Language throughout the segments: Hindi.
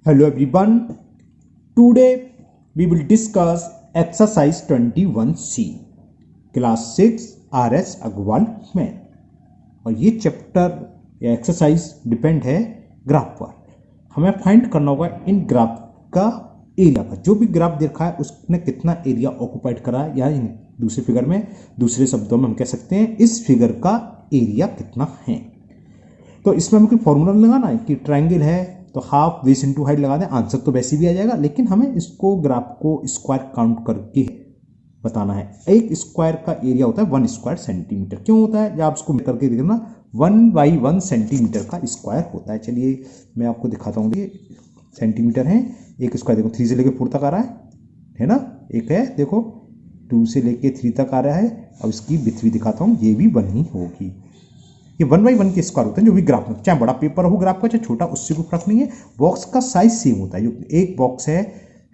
Hello everyone. Today we will discuss exercise 21C class 6 RS Agrawal math. और ये चैप्टर या एक्सरसाइज डिपेंड है ग्राफ पर। हमें फाइंड करना होगा इन ग्राफ का एरिया का, जो भी ग्राफ देखा है उसने कितना एरिया ऑक्युपाइड करा है, या इन दूसरे फिगर में, दूसरे शब्दों में हम कह सकते हैं इस फिगर का एरिया कितना है। तो इसमें हमें कोई फॉर्मूला लगाना है कि ट्रायंगल है तो हाफ बेस इंटू हाइट लगा दें, आंसर तो वैसे भी आ जाएगा, लेकिन हमें इसको ग्राफ को स्क्वायर काउंट करके बताना है। एक स्क्वायर का एरिया होता है 1 स्क्वायर सेंटीमीटर। क्यों होता है, या आप इसको करके देखना, 1/1 सेंटीमीटर का स्क्वायर होता है। चलिए मैं आपको दिखाता हूँ। ये सेंटीमीटर है, एक स्क्वायर देखो 3 से लेकर 4 तक आ रहा है ना, एक है देखो 2 से लेकर 3 तक आ रहा है। अब इसकी विथ भी दिखाता हूँ, ये भी 1 ही होगी। ये 1/1 के स्क्वायर होते हैं जो भी ग्राफ में, चाहे बड़ा पेपर हो ग्राफ का चाहे छोटा, उससे कोई फर्क नहीं है। बॉक्स का साइज सेम होता है। जो एक बॉक्स है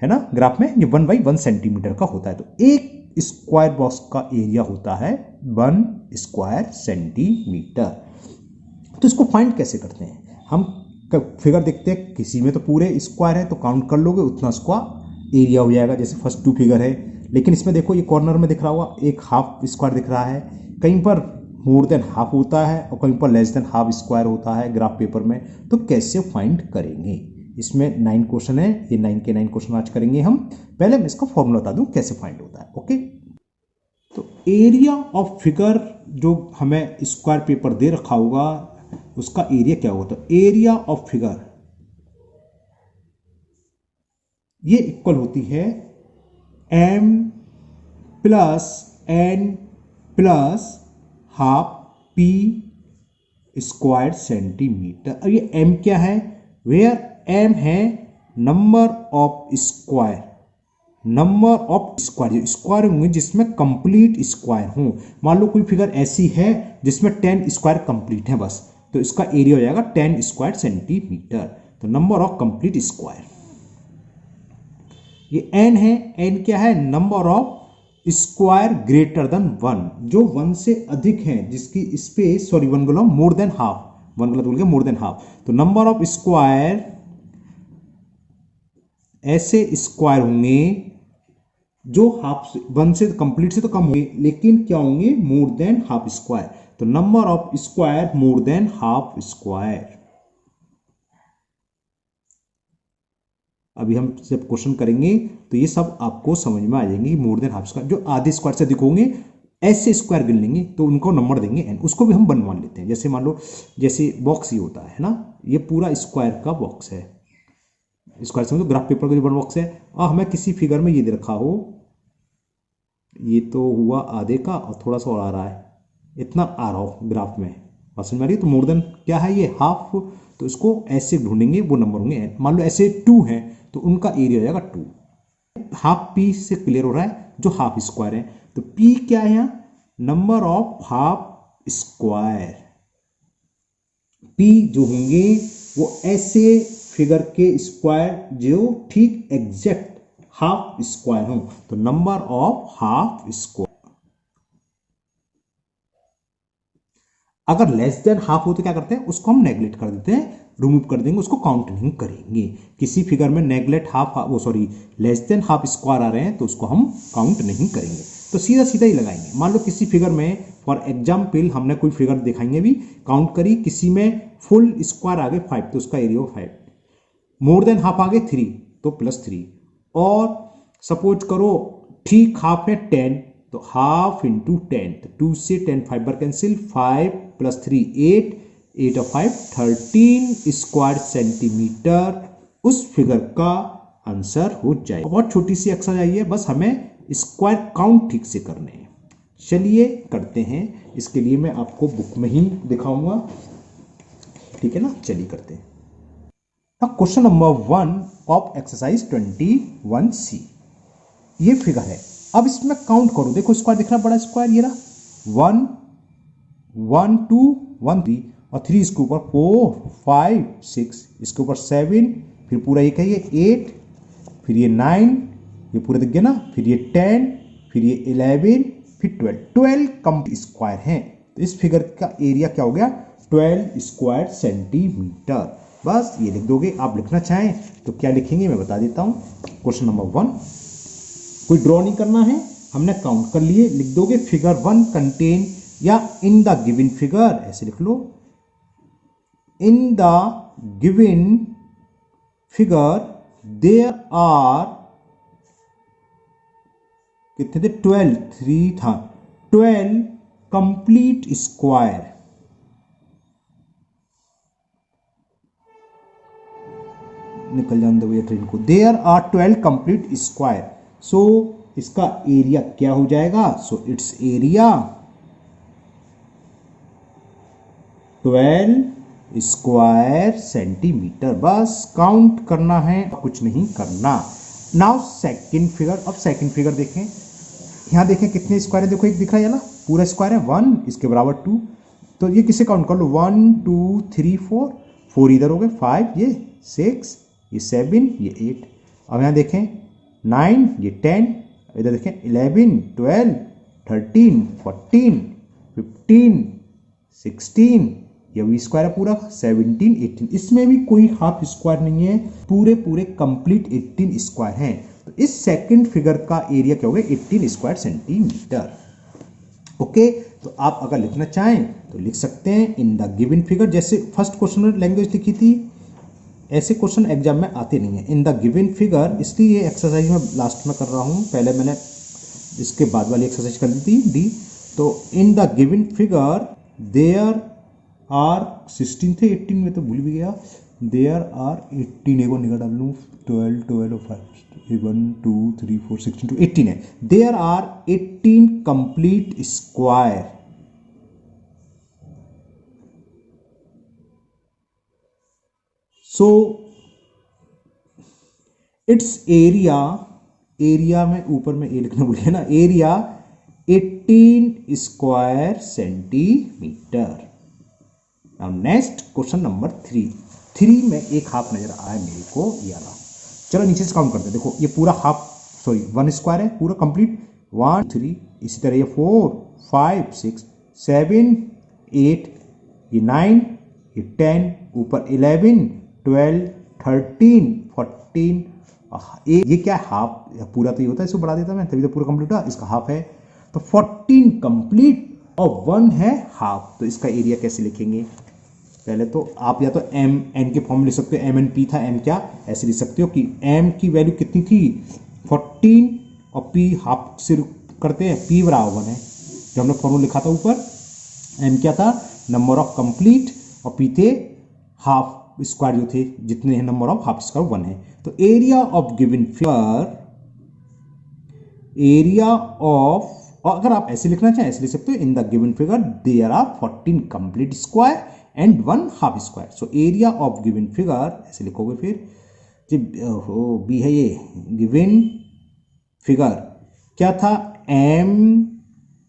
ना ग्राफ में, ये 1/1 सेंटीमीटर का होता है। तो एक स्क्वायर बॉक्स का एरिया होता है 1 स्क्वायर सेंटीमीटर। तो इसको फाइंड कैसे करते हैं, हम फिगर देखते हैं, किसी में तो पूरे स्क्वायर है तो काउंट कर लोगे उतना स्क्वायर एरिया हो जाएगा। जैसे फर्स्ट 2 फिगर है, लेकिन इसमें देखो ये कॉर्नर में दिख रहा होगा एक हाफ स्क्वायर दिख रहा है, कहीं पर मोर देन हाफ होता है और कहीं पर लेस देन हाफ स्क्वायर होता है ग्राफ पेपर में। तो कैसे फाइंड करेंगे, इसमें 9 क्वेश्चन है, ये 9 के 9 क्वेश्चन आज करेंगे हम। पहले मैं इसका फॉर्मूला बता दूं कैसे फाइंड होता है। ओके, तो एरिया ऑफ फिगर जो हमें स्क्वायर पेपर दे रखा होगा उसका एरिया क्या होगा, तो एरिया ऑफ फिगर ये इक्वल होती है m plus n plus half p square centimetre. अब ये m क्या है, वेयर m है number of square, number of square, square होंगे जिसमें कंप्लीट स्क्वायर हो। मान लो कोई फिगर ऐसी है जिसमें 10 स्क्वायर कंप्लीट है बस, तो इसका एरिया हो जाएगा 10 स्क्वायर सेंटीमीटर। तो नंबर ऑफ कंप्लीट स्क्वायर, ये n है, n क्या है, number of square greater than 1, जो 1 से अधिक है, जिसकी स्पेस, सॉरी 1 गलत, मोर देन हाफ, 1 गलत बोल गया, मोर देन हाफ। तो नंबर ऑफ स्क्वायर, ऐसे स्क्वायर होंगे जो हाफ 1 से कंप्लीट से तो कम होंगे, लेकिन क्या होंगे, मोर देन हाफ स्क्वायर। तो number of square more than half square. अभी हम जब क्वेश्चन करेंगे तो ये सब आपको समझ में आ जाएंगे। मोर देन हाफ स्क्वायर, जो आधे स्क्वायर से अधिक होंगे ऐसे स्क्वायर गिन लेंगे तो उनको नंबर देंगे n, उसको भी हम 1 मान लेते हैं। जैसे मान लो, जैसे बॉक्स ये होता है ना, ये पूरा स्क्वायर का बॉक्स है, स्क्वायर से मतलब ग्राफ पेपर का जो 1 बॉक्स है। और हमें किसी फिगर में ये दे रखा हो, ये तो हुआ आधे का और थोड़ा सा और आ रहा है, इतना आ रहा हो ग्राफ में, समझ में आ रही है। तो मोर देन क्या है, ये हाफ, तो इसको ऐसे ढूंढेंगे, वो नंबर होंगे n। मान लो ऐसे 2 है तो उनका एरिया हो जाएगा 2। हाफ p से क्लियर हो रहा है, जो हाफ स्क्वायर है। तो p क्या है यहाँ, number of half square. p जो होंगे वो ऐसे फिगर के स्क्वायर जो ठीक एग्जैक्ट हाफ स्क्वायर हो, तो नंबर ऑफ हाफ स्क्वायर। अगर लेस देन हाफ हो तो क्या करते हैं, उसको हम नेगलेक्ट कर देते हैं, रिमूव कर देंगे, उसको काउंट नहीं करेंगे। किसी फिगर में नेगलेक्ट हाफ, वो sorry less than half square आ रहे हैं तो उसको हम काउंट नहीं करेंगे, तो सीधा सीधा ही लगाएंगे। मान लो किसी फिगर में, फॉर एग्जाम्पल हमने कोई फिगर दिखाएंगे भी, काउंट करी, किसी में फुल स्क्वायर आ गए 5 तो उसका एरिया 5, मोर देन हाफ आ गए 3 तो +3, और सपोज करो ठीक हाफ है 10 तो हाफ इंटू 10, तो 2 से 10 5 बार कैंसिल, 5 + 3 8, 8 और 5 13 स्क्वायर सेंटीमीटर उस फिगर का आंसर हो जाए। बहुत छोटी सी एक्सरसाइज है, बस हमें स्क्वायर काउंट ठीक से करने हैं। चलिए करते हैं, इसके लिए मैं आपको बुक में ही दिखाऊंगा, ठीक है ना। चलिए करते हैं। Question number 1 of exercise 21C, ये फिगर है। अब इसमें काउंट करो, देखो स्क्वायर दिख रहा है, बड़ा स्क्वायर ये रहा, 1 1 2 1 3 और 3 इसके ऊपर 4 5 6, इसके ऊपर 7, फिर पूरा ये कहिए 8, फिर ये 9, ये पूरा दिख गया ना, फिर ये 10, फिर ये 11, फिर 12 कंप्लीट स्क्वायर हैं। तो इस फिगर का एरिया क्या हो गया, 12 स्क्वायर सेंटीमीटर। बस ये लिख दोगे। आप लिखना चाहें तो क्या लिखेंगे मैं बता देता हूँ। क्वेश्चन नंबर 1, कोई ड्रॉ नहीं करना है, हमने काउंट कर लिए, लिख दोगे फिगर 1 कंटेन या इन द गिवन फिगर, ऐसे लिख लो, in the given figure there are, कितने थे, 12, 3 था, 12 कंप्लीट स्क्वायर, निकल जाने दो भैया ट्रेन को, देयर आर 12 कंप्लीट स्क्वायर, सो इसका एरिया क्या हो जाएगा, सो इट्स एरिया 12 स्क्वायर सेंटीमीटर। बस काउंट करना है, कुछ नहीं करना। नाउ सेकंड फिगर, अब सेकंड फिगर देखें, यहां देखें कितने स्क्वायर है, देखो एक दिख रहा है ना, पूरा स्क्वायर है 1, इसके बराबर 2, तो ये किसे काउंट कर लो, 1 2 3 4, 4 इधर हो गए, 5 ये 6 ये 7 ये 8, अब यहां देखें 9 ये 10, इधर देखें 11 12 13 14 15 16, ये भी स्क्वायर है पूरा 17 18, इसमें भी कोई हाफ स्क्वायर नहीं है, पूरे पूरे कंप्लीट 18 स्क्वायर हैं। तो इस सेकंड फिगर का एरिया क्या होगा, 18 स्क्वायर सेंटीमीटर। ओके, तो आप अगर लिखना चाहें तो लिख सकते हैं इन द गिवन फिगर, जैसे फर्स्ट क्वेश्चन में लैंग्वेज लिखी थी, ऐसे क्वेश्चन एग्जाम में आते नहीं है। इन द गिवन फिगर, इसलिए ये एक्सरसाइज में लास्ट में कर रहा हूँ, पहले मैंने इसके बाद वाली एक्सरसाइज कर दी थी डी। तो in the given figure there are 16 थे, 18 में तो भूल भी गया, देयर आर 18, एक बार निकाल डाल लूँ, 12 12 और 5 1 2 3 4 16 to 18 है, there are 18 complete square, so it's area, area में ऊपर में ए लिखना भूल गया ना, area 18 square centimetre. Now next question number 3 में एक हाफ नजर आया मेरे को, ये वाला, चलो नीचे से काउंट करते हैं, देखो ये पूरा हाफ, सॉरी 1 स्क्वायर है पूरा कंप्लीट, 1 3, इसी तरह ये 4 5 6 7 8, ये 9 ये 10, ऊपर 11 12 13 14, ये क्या है, हाफ, पूरा तो ये होता है, इसको बढ़ा देता मैं तभी तो पूरा कंप्लीट हुआ, इसका हाफ है, तो 14 कंप्लीट और 1 है हाफ। तो इसका एरिया कैसे लिखेंगे, पहले तो आप या तो एम एन के फॉर्म में लिख सकते हो, एम एन पी था, एम क्या ऐसे लिख सकते हो कि एम की वैल्यू कितनी थी 14 और पी हाफ से करते हैं, पी बराबर 1 है, जो हमने फॉर्मूला लिखा था ऊपर, एम क्या था नंबर ऑफ कंप्लीट और पी थे हाफ स्क्वायर जो थे, जितने हैं नंबर ऑफ हाफ स्क्वायर 1 है। तो area of given figure, area of, और अगर आप ऐसे लिखना चाहें ऐसे लिख सकते हो, in the given figure there are 14 complete square and 1 half square, so area of given figure ऐसे लिखोगे, फिर जब बी है ये गिवन फिगर क्या था, एम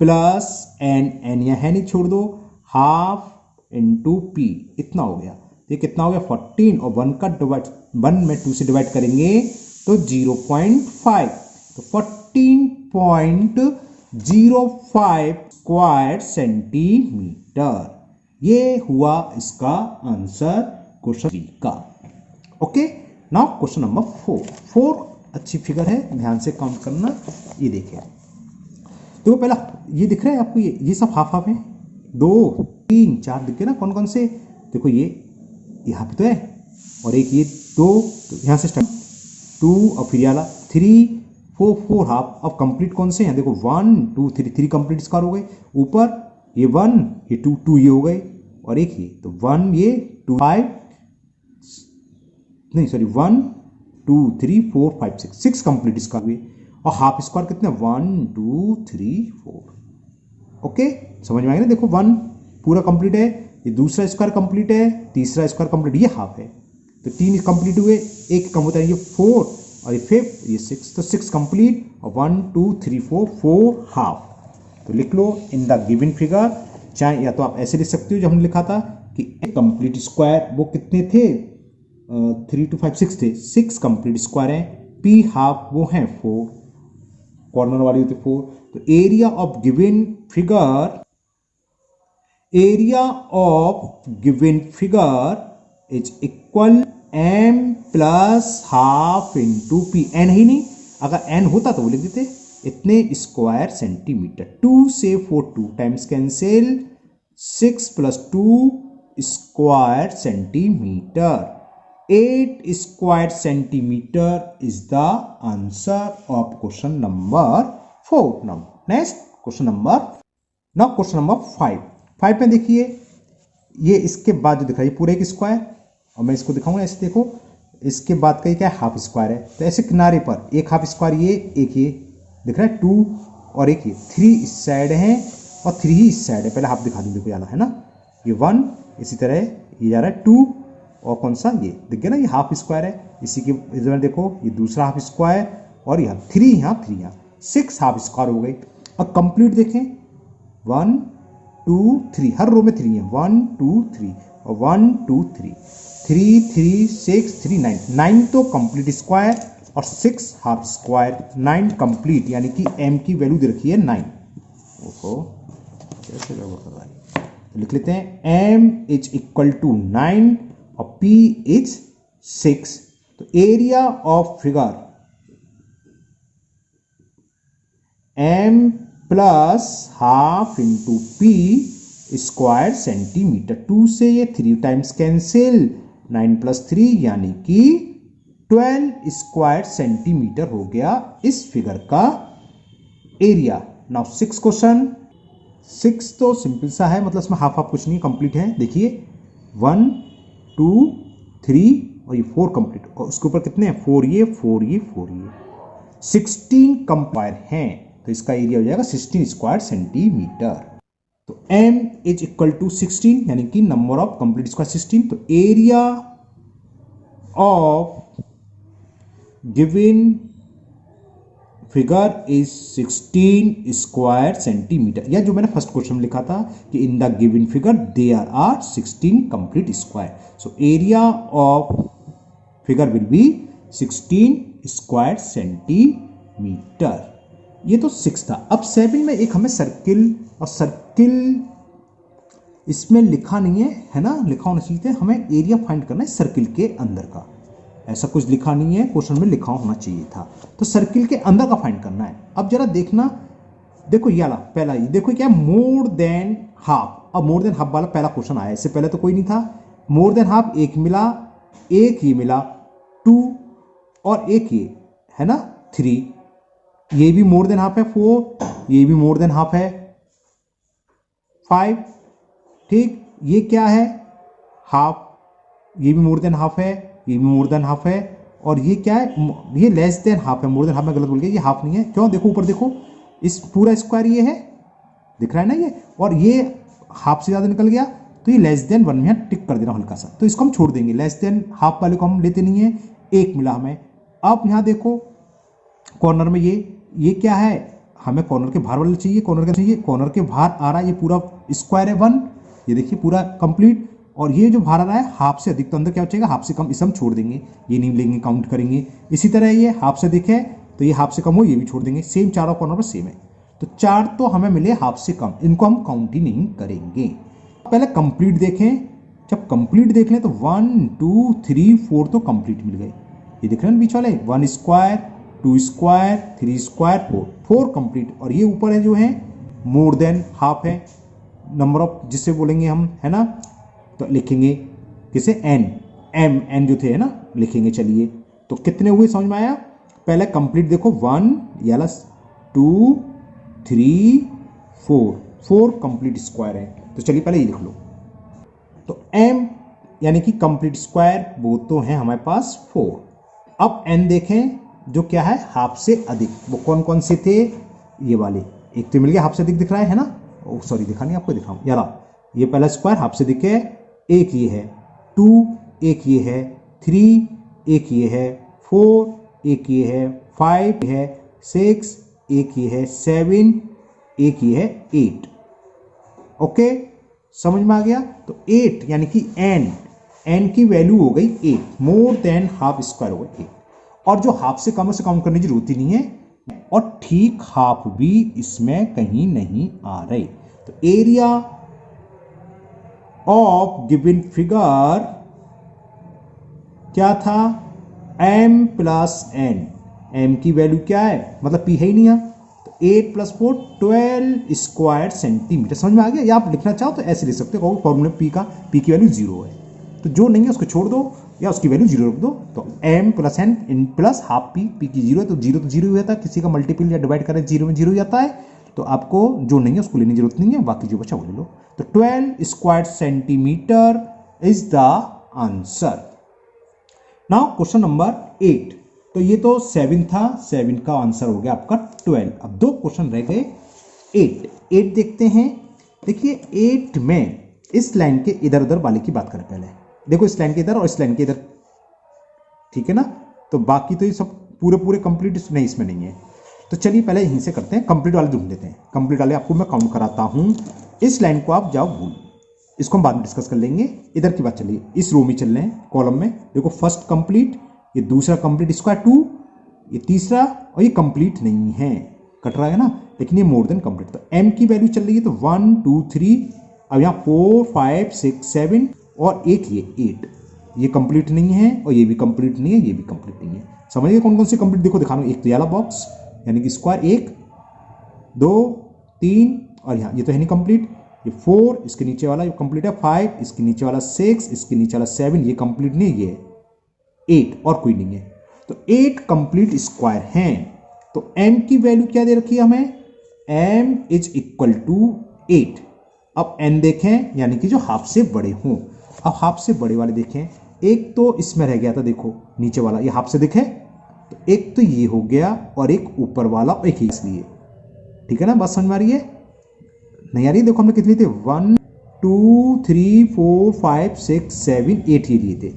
प्लस एन, एन या है नहीं छोड़ दो, हाफ इंटू पी, इतना हो गया, ये कितना हो गया 14, और 1 का डिवाइड, 1 में 2 से डिवाइड करेंगे तो 0.5, तो 14.05 स्क्वायर सेंटीमीटर, ये हुआ इसका आंसर क्वेश्चन 3 का। ओके, नाउ क्वेश्चन नंबर 4 अच्छी फिगर है, ध्यान से काउंट करना, ये देखिए, तो पहला ये दिख रहा है आपको, ये सब हाफ हाफ है, 2 3 4 दिख गए ना, कौन कौन से, देखो ये यहाँ पे तो है, और एक ये 2, तो यहाँ से स्टार्ट 2 और फिर वाला 3 4 4 हाफ। अब कंप्लीट कौन से हैं, देखो 1 2 3 3 कंप्लीट स्क्वायर हो गए, ऊपर ये 1 ये 2 2 ये हो गए, और एक ये तो 1 ये 2 5 नहीं सॉरी 1 2 3 4 5 6 6 कंप्लीट स्क्वायर हुए, और हाफ स्क्वायर कितने 1 2 3 4। ओके, समझ में आएगा ना, देखो 1 पूरा कंप्लीट है, ये दूसरा स्क्वायर कंप्लीट है, तीसरा स्क्वायर कंप्लीट, ये हाफ है, तो 3 कंप्लीट हुए, एक कम होता है, ये 4 और ये 5 ये 6, तो 6 कंप्लीट, और 1 2 3 4 4 हाफ। तो लिख लो इन द गिवन फिगर, चाहे या तो आप ऐसे लिख सकते हो जो हमने लिखा था कि कंप्लीट स्क्वायर वो कितने थे 3 2 5 6 थे, 6 कंप्लीट स्क्वायर है, पी हाफ वो हैं 4, कॉर्नर वाली होती 4, तो area of given figure, area of given figure is equal m plus half into P. N ही नहीं, अगर एन होता तो वो लिख देते इतने स्क्वायर सेंटीमीटर। 2 से 4 2 times cancel, 6 plus 2 square centimetre. 8 square centimetre is the answer of question number 4। Now next question number 5। 5 में देखिए, ये इसके बाद जो दिख रहा है पूरा एक स्क्वायर, और मैं इसको दिखाऊंगा ऐसे। देखो इसके बाद का ये क्या है, हाफ स्क्वायर है। तो ऐसे किनारे पर एक हाफ स्क्वायर, ये एक ये दिख रहा है 2, और एक ये 3 इस साइड है और 3 ही इस साइड है। पहले हाफ दिखा दूं, देखो यार है ना, ये 1, इसी तरह ये जा रहा है 2, और कौन सा ये दिख गया ना, ये हाफ स्क्वायर है। इसी के इधर देखो ये दूसरा हाफ स्क्वायर, और यहाँ 3 यहाँ 3 यहाँ 6 हाफ स्क्वायर हो गई। अब कंप्लीट देखें, 1 2 3, हर रो में 3 है, 1 2 3 और 1 2 3 3 3 6 3 9 9 तो कंप्लीट स्क्वायर और 6 हाफ स्क्वायर, 9 कंप्लीट, यानी कि m की वैल्यू दे रखी है 9। ओहो कैसे गड़बड़ कर रहा है, तो लिख लेते हैं m इज इक्वल टू 9 और p इज 6। तो area of figure m plus half into P square centimetre. 2 से ये 3 टाइम्स कैंसिल, 9 प्लस 3 यानी कि 12 स्क्वायर सेंटीमीटर हो गया इस फिगर का एरिया। Now 6 question. 6 तो सिंपल सा है, मतलब इसमें हाफ हाफ कुछ नहीं, कंप्लीट है। देखिए 1 2 3 और ये 4 कंप्लीट, और उसके ऊपर कितने हैं, 4 ये 4 ये 4 ये 16 कंपायर हैं, तो इसका एरिया हो जाएगा 16 स्क्वायर सेंटीमीटर। तो m इज इक्वल टू 16, यानी कि नंबर ऑफ कंप्लीट स्क्वायर 16। तो area of given figure is 16 square centimetre, या जो मैंने फर्स्ट क्वेश्चन में लिखा था कि in the given figure there are 16 complete square. So area of figure will be 16 square centimetre. ये तो 6 था। अब 7 में एक हमें सर्किल, और सर्किल इसमें लिखा नहीं है ना, लिखा होना चाहिए, हमें एरिया फाइंड करना है सर्किल के अंदर का। ऐसा कुछ लिखा नहीं है, क्वेश्चन में लिखा होना चाहिए था। तो सर्किल के अंदर का फाइंड करना है। अब जरा देखना, देखो ये वाला पहला, ये देखो क्या, मोर देन हाफ। अब मोर देन हाफ वाला पहला क्वेश्चन आया, इससे पहले तो कोई नहीं था। मोर देन हाफ एक मिला, एक ये मिला 2, और एक ये है ना 3, ये भी मोर देन हाफ है 4, ये भी मोर देन हाफ है 5। ठीक, ये क्या है, हाफ, ये भी मोर देन हाफ है, ये भी मोर देन हाफ है, और ये क्या है, ये लेस देन हाफ है। मोर देन हाफ में गलत बोल गया, ये हाफ नहीं है। क्यों, देखो ऊपर देखो, इस पूरा स्क्वायर ये है, दिख रहा है ना ये, और ये हाफ से ज्यादा निकल गया, तो ये लेस देन 1 में यहाँ टिक कर देना हल्का सा, तो इसको हम छोड़ देंगे। लेस देन हाफ वाले को हम लेते नहीं है, एक मिला हमें। अब यहाँ देखो कॉर्नर में ये क्या है, हमें कॉर्नर के बाहर वाले चाहिए, कॉर्नर के चाहिए, कॉर्नर के बाहर आ रहा है, ये पूरा स्क्वायर है 1, ये देखिए पूरा कंप्लीट। और ये जो बाहर आ रहा है हाफ से अधिक, तो अंदर क्या बचेगा, हाफ से कम, इसे हम छोड़ देंगे, ये नहीं लेंगे, काउंट करेंगे। इसी तरह ये हाफ से अधिक है, तो ये हाफ से कम हो, ये भी छोड़ देंगे। सेम चारों कॉर्नर पर सेम है, तो 4 तो हमें मिले हाफ से कम, इनको हम काउंट ही नहीं करेंगे। पहले कंप्लीट देखें, जब कंप्लीट देख लें तो 1 2 3 4 तो कंप्लीट मिल गए। ये देख रहे हैं बीच वाले, 1 स्क्वायर 2 स्क्वायर 3 स्क्वायर 4 कंप्लीट। और ये ऊपर है जो है मोर देन हाफ है, नंबर ऑफ जिससे बोलेंगे हम, है ना, तो लिखेंगे किसे, एन, एम एन जो थे है ना, लिखेंगे। चलिए तो कितने हुए समझ में आया। पहले कंप्लीट देखो, 1 याला 2 3 4 कंप्लीट स्क्वायर है, तो चलिए पहले ये लिख लो। तो m यानी कि कंप्लीट स्क्वायर वो तो है हमारे पास 4। अब n देखें जो क्या है, हाफ से अधिक, वो कौन कौन से थे, ये वाले, एक तो मिल गया हाफ से अधिक दिख रहा है ना, सॉरी दिखा नहीं, आपको दिखाऊं यार, ये पहला स्क्वायर हाफ से अधिक है, एक ये है 2, एक ये है 3, एक ये है 4, एक ये है 5, है 6, एक ये है 7, एक ये है 8। ओके, समझ में आ गया। तो 8 यानी कि n की वैल्यू हो गई 8, मोर देन हाफ स्क्वायर हो गई 8। और जो हाफ से कम से काउंट करने की जरूरत ही नहीं है, और ठीक हाफ भी इसमें कहीं नहीं आ रहे। तो एरिया ऑफ गिवन फिगर क्या था, m प्लस n, m की वैल्यू क्या है, मतलब p है ही नहीं यहाँ, तो 8 प्लस 4 12 स्क्वायर सेंटीमीटर। समझ में आ गया? या आप लिखना चाहो तो ऐसे लिख सकते हो, फॉर्मूले p का, p की वैल्यू 0 है, तो जो नहीं है उसको छोड़ दो या उसकी वैल्यू 0 रख दो, तो m plus n in plus half p की 0 है, तो 0 तो 0 ही होता है, किसी का मल्टीपल या डिवाइड करें 0 में 0 ही आता है, तो आपको जो नहीं है उसको लेने की जरूरत नहीं है, बाकी जो बचा वो ले लो। तो 12 square centimetre is the answer. Now question number 8, तो ये तो 7 था, 7 का आंसर हो गया आपका 12। अब दो क्वेश्चन रह गए 8 देखते हैं। देखिए 8 में इस लाइन के इधर उधर वाले की बात करें पहले, देखो इस लाइन के इधर और इस लाइन के इधर, ठीक है ना, तो बाकी तो ये सब पूरे पूरे कंप्लीट नहीं, इसमें नहीं है, तो चलिए पहले यहीं से करते हैं, कंप्लीट वाले ढूंढ लेते हैं। कंप्लीट वाले आपको मैं काउंट कराता हूं, इस लाइन को आप जाओ भूल, इसको हम बाद में डिस्कस कर लेंगे। इधर की बात चलिए, इस रो में चल रहे हैं, कॉलम में देखो, फर्स्ट कंप्लीट, ये दूसरा कंप्लीट स्क्वायर 2, ये तीसरा, और ये कंप्लीट नहीं है, कट रहा है ना, लेकिन ये मोर देन कंप्लीट। तो m की वैल्यू चल रही है तो 1 2 3, अब यहाँ 4 5 6 7 और एक ये 8, ये कंप्लीट नहीं है और ये भी कंप्लीट नहीं है, ये भी कंप्लीट नहीं है। समझिए कौन कौन से कंप्लीट, देखो दिखा रहा हूँ, एक तो येलो बॉक्स यानी कि स्क्वायर 1 2 3, और यहाँ ये तो है नहीं कंप्लीट, ये 4, इसके नीचे वाला ये कंप्लीट है, 5, इसके नीचे वाला 6, इसके नीचे वाला 7, ये कंप्लीट नहीं, ये 8 और कोई नहीं है, तो 8 कंप्लीट स्क्वायर हैं। तो m की वैल्यू क्या दे रखी है हमें, m इज इक्वल टू 8। अब n देखें यानी कि जो हाफ से बड़े हों, अब हाफ से बड़े वाले देखें, एक तो इसमें रह गया था, देखो नीचे वाला ये हाफ से दिखे, तो एक तो ये हो गया और एक ऊपर वाला, एक ही, इसलिए ठीक है ना, बात समझ में आ रही है, नहीं आ रही? देखो हमने कितने थे, 1 2 3 4 5 6 7 8 ये लिए थे।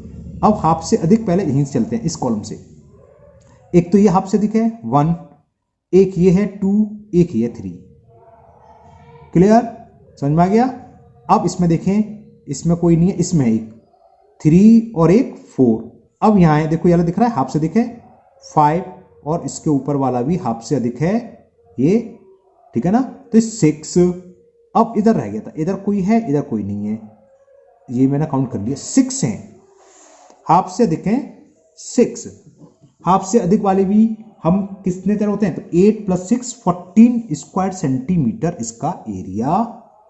अब हाफ से अधिक पहले यहीं से चलते हैं, इस कॉलम से, एक तो ये हाफ से अधिक है 1, एक ये है 2, एक ये 3, क्लियर, समझ में आ गया? अब इसमें देखें, इसमें कोई नहीं है, इसमें एक 3 और एक 4, अब यहां है देखो, ये दिख रहा है हाफ से अधिक है 5, और इसके ऊपर वाला भी हाफ से अधिक है ये, ठीक है ना, तो 6। अब इधर रह गया था, इधर कोई है, इधर कोई नहीं है, ये मैंने काउंट कर लिया 6 हैं, हाफ से अधिक हैं 6, हाफ से अधिक वाले भी हम कितने तरह होते हैं, तो 8 प्लस 6 14 स्क्वायर सेंटीमीटर इसका एरिया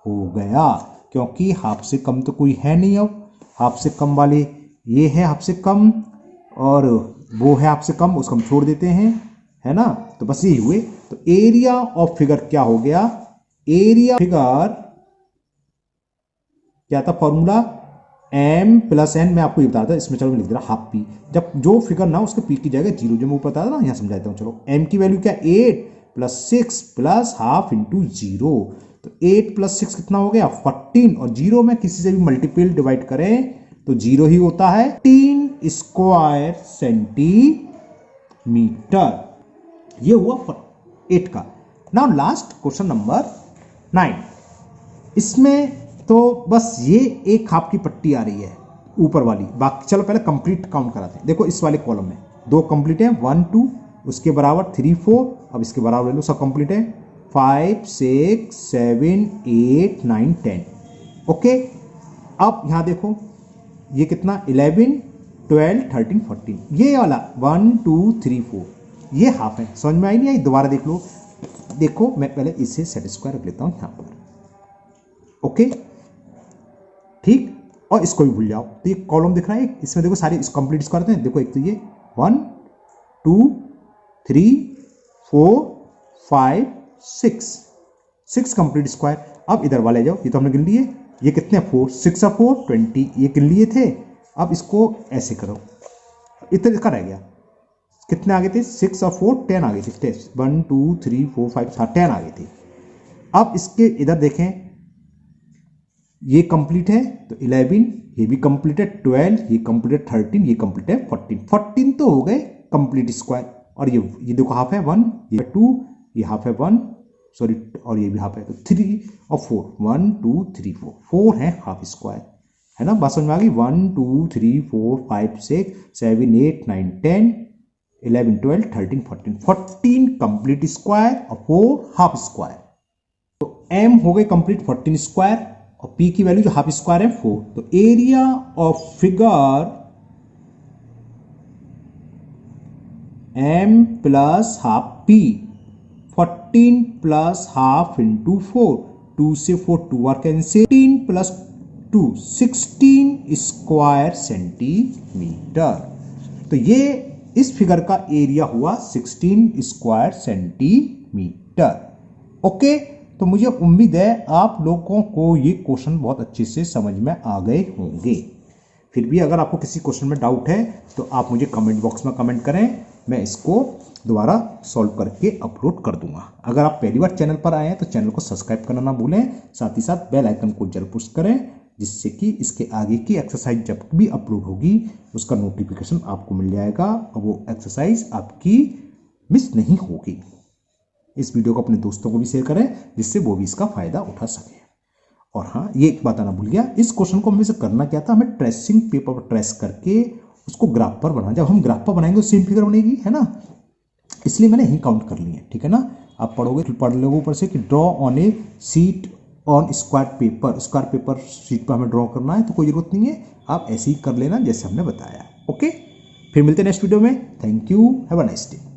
हो गया, क्योंकि हाफ से कम तो कोई है नहीं। अब हाफ से कम वाले ये है हाफ से कम, और वो है हाफ से कम, उसको हम छोड़ देते हैं, है ना, तो बस यही हुए। तो एरिया ऑफ फिगर क्या हो गया, एरिया फिगर क्या था, फॉर्मूला m प्लस n, मैं आपको ये बताता, इसमें चलो मैं लिख दे रहा हाफ पी, जब जो फिगर ना उसके p की जगह 0, जो मैं ऊपर बता रहा ना, यहाँ समझा देता हूँ। चलो m की वैल्यू क्या, 8 प्लस 6 प्लस हाफ इंटू 0, तो 8 प्लस 6 कितना हो गया 14, और 0 में किसी से भी मल्टीपल डिवाइड करें तो 0 ही होता है, 3 स्क्वायर सेंटीमीटर, ये हुआ 8 का। नाउ लास्ट क्वेश्चन नंबर 9, इसमें तो बस ये एक हाफ की पट्टी आ रही है ऊपर वाली, बाकी चलो पहले कंप्लीट काउंट कराते हैं। देखो इस वाले कॉलम में दो कंप्लीट है, 1 2, उसके बराबर 3 4, अब इसके बराबर ले लो, सब कंप्लीट है, 5 6 7 8 9 10, ओके। अब यहां देखो ये कितना, 11 12 13 14, ये वाला 1 2 3 4 ये हाफ है, समझ में आई नहीं आई, दोबारा देख लो। देखो मैं पहले इसे सेटिस्फाई रख लेता हूं यहां पर, ओके ठीक, और इसको भी भूल जाओ। तो ये कॉलम दिख रहा है, इसमें देखो सारे कंप्लीट स्क्वायर हैं, देखो एक तो ये 1 2 3 4 5 6 कंप्लीट स्क्वायर। अब इधर वाले जाओ, ये तो हमने गिन लिए, ये कितने 4 6 और 4 20, ये गिन लिए थे। अब इसको ऐसे करो, इतना इसका रह गया, कितने आगे थे 6 और 4 10 आगे थे, 1 2 3 4 5 10 आगे थे। अब इसके इधर देखें, ये कंप्लीट है तो 11, ये भी कंप्लीट है 12, ये कंप्लीट है 13, ये कंप्लीट है 14 तो हो गए कंप्लीट स्क्वायर। और ये देखो हाफ है 1, ये 2, ये हाफ है 1 सॉरी, और ये भी हाफ है, तो 3 और 4 1 2 3 4 है हाफ स्क्वायर, है ना, बात समझ में आ गई। 1 2 3 4 5 6 7 8 9 10 11 12 13 14 कंप्लीट स्क्वायर और 4 हाफ स्क्वायर। तो m हो गए कंप्लीट 14 स्क्वायर और p की वैल्यू जो हाफ स्क्वायर है 4। तो area of figure m plus half p, 14 plus half into 4, 2 से 4 2 are cancel, 15 plus 2 16 square centimetre. तो ये इस फिगर का एरिया हुआ 16 स्क्वायर सेंटीमीटर। ओके, तो मुझे उम्मीद है आप लोगों को ये क्वेश्चन बहुत अच्छे से समझ में आ गए होंगे। फिर भी अगर आपको किसी क्वेश्चन में डाउट है तो आप मुझे कमेंट बॉक्स में कमेंट करें, मैं इसको दोबारा सॉल्व करके अपलोड कर दूंगा। अगर आप पहली बार चैनल पर आए हैं तो चैनल को सब्सक्राइब करना ना भूलें, साथ ही साथ बेल आइकन को जरूर पुश करें, जिससे कि इसके आगे की एक्सरसाइज जब भी अपलोड होगी उसका नोटिफिकेशन आपको मिल जाएगा और वो एक्सरसाइज आपकी मिस नहीं होगी। इस वीडियो को अपने दोस्तों को भी शेयर करें जिससे वो भी इसका फायदा उठा सके। और हाँ, ये एक बात आना भूल गया, इस क्वेश्चन को हमें से करना क्या था, हमें ट्रेसिंग पेपर पर ट्रेस करके उसको ग्राफ पर बनाना। जब हम ग्राफ पर बनाएंगे तो सेम फिगर बनेगी, है ना, इसलिए मैंने यही काउंट कर लिया, ठीक है ना। आप पढ़ोगे तो पढ़ लोगे ऊपर से कि draw on A seat on square paper, square paper sheet पर हमें ड्रॉ करना है, तो कोई जरूरत नहीं है, आप ऐसे ही कर लेना जैसे हमने बताया। ओके, फिर मिलते हैं नेक्स्ट वीडियो में। Thank you, have a nice day.